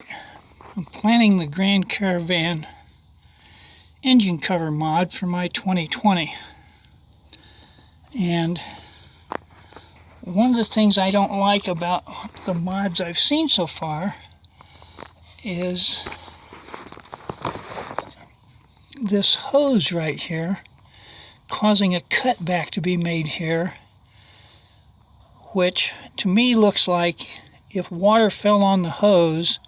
I'm planning the Grand Caravan engine cover mod for my 2020. And one of the things I don't like about the mods I've seen so far is this hose right here causing a cutback to be made here, which to me looks like if water fell on the hose,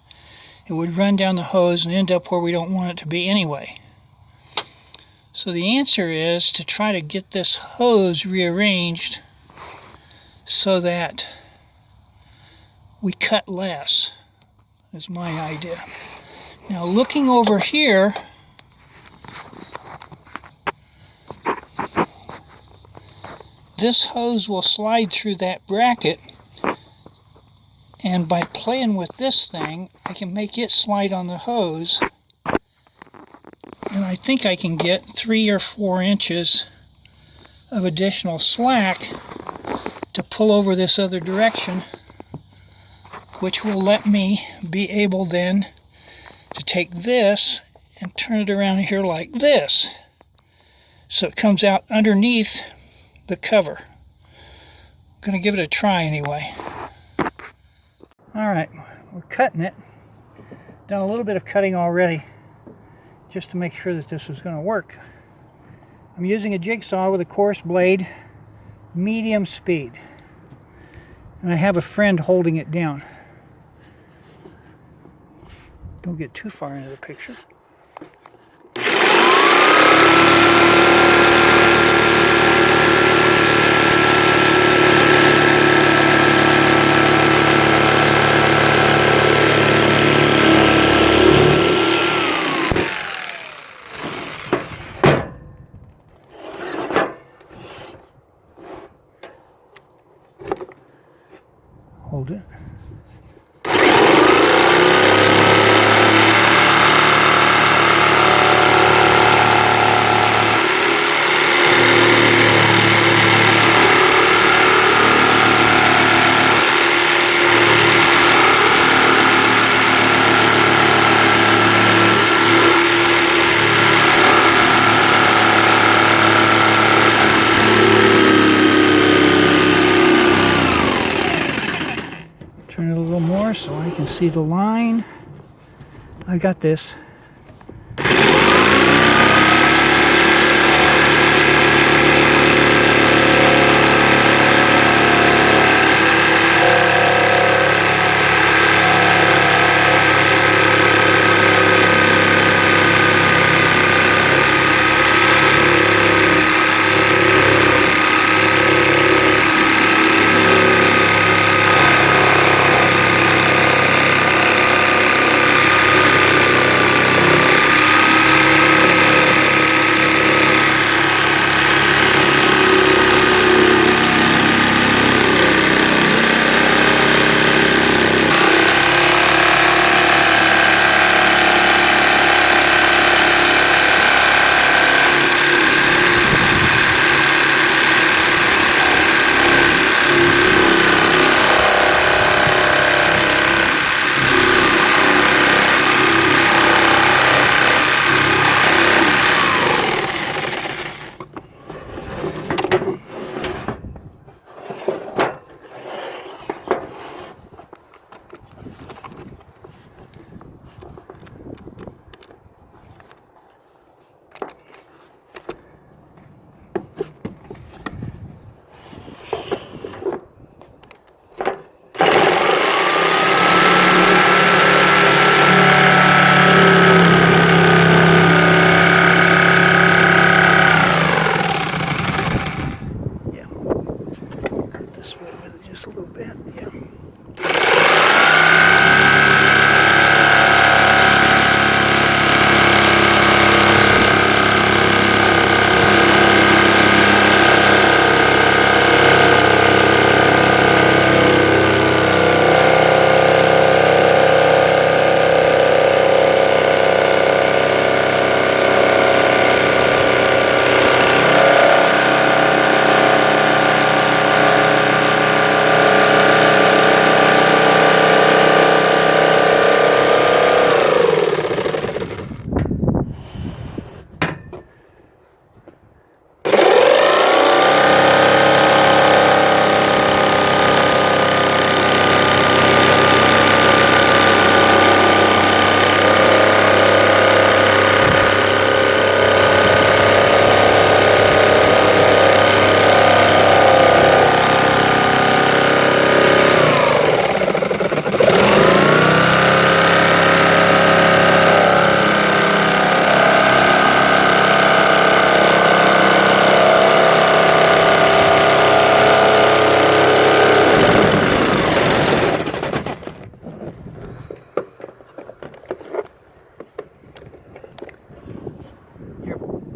it would run down the hose and end up where we don't want it to be anyway. So the answer is to try to get this hose rearranged so that we cut less, is my idea. Now looking over here, this hose will slide through that bracket, and by playing with this thing, I can make it slide on the hose, and I think I can get 3 or 4 inches of additional slack to pull over this other direction, which will let me be able then to take this and turn it around here like this, so it comes out underneath the cover. I'm going to give it a try anyway. Alright, we're cutting it. Done a little bit of cutting already just to make sure that this is going to work. I'm using a jigsaw with a coarse blade, medium speed. And I have a friend holding it down. Don't get too far into the picture. Hold it. Turn it a little more so I can see the line. I got this.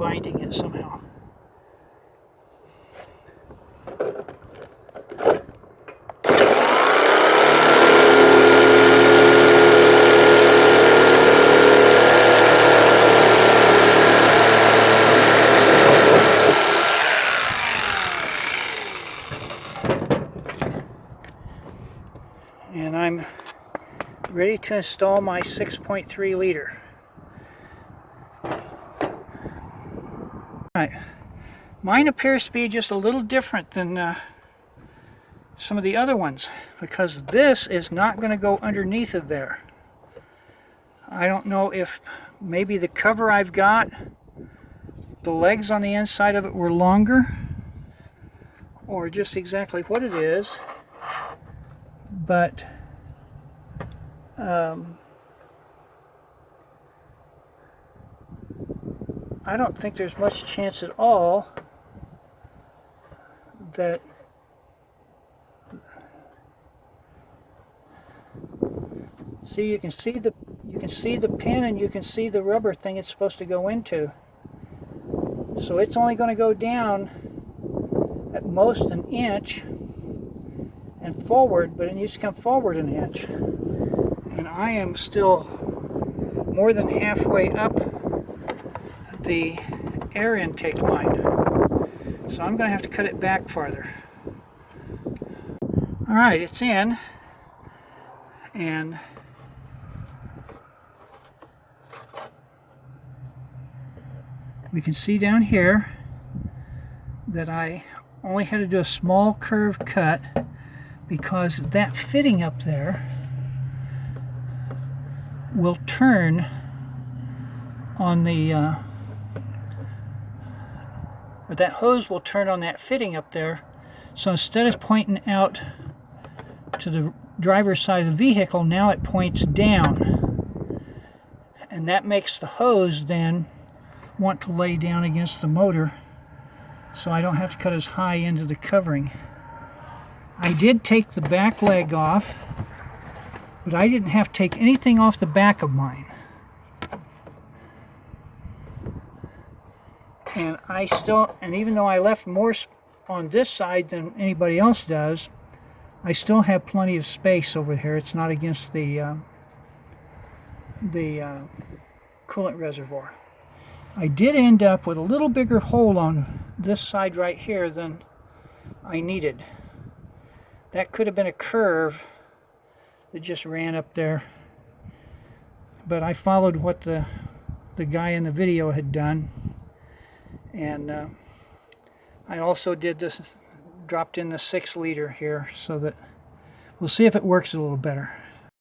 binding it somehow. And I'm ready to install my 6.3 liter. Alright, mine appears to be just a little different than some of the other ones, because this is not going to go underneath of there. I don't know if maybe the cover I've got, the legs on the inside of it were longer, or just exactly what it is, but I don't think there's much chance at all that you can see the pin, and you can see the rubber thing it's supposed to go into. So it's only going to go down at most an inch and forward, but it needs to come forward an inch. And I am still more than halfway up the air intake line. So I'm going to have to cut it back farther. Alright, it's in. And we can see down here that I only had to do a small curve cut because that fitting up there will turn on the or that hose will turn on that fitting up there. So instead of pointing out to the driver's side of the vehicle, now it points down, and that makes the hose then want to lay down against the motor, so I don't have to cut as high into the covering. I did take the back leg off, but I didn't have to take anything off the back of mine. And even though I left more on this side than anybody else does, I still have plenty of space over here. It's not against the coolant reservoir. I did end up with a little bigger hole on this side right here than I needed. That could have been a curve that just ran up there, but I followed what the guy in the video had done, and I also did this, dropped in the 6 liter here, so that we'll see if it works a little better.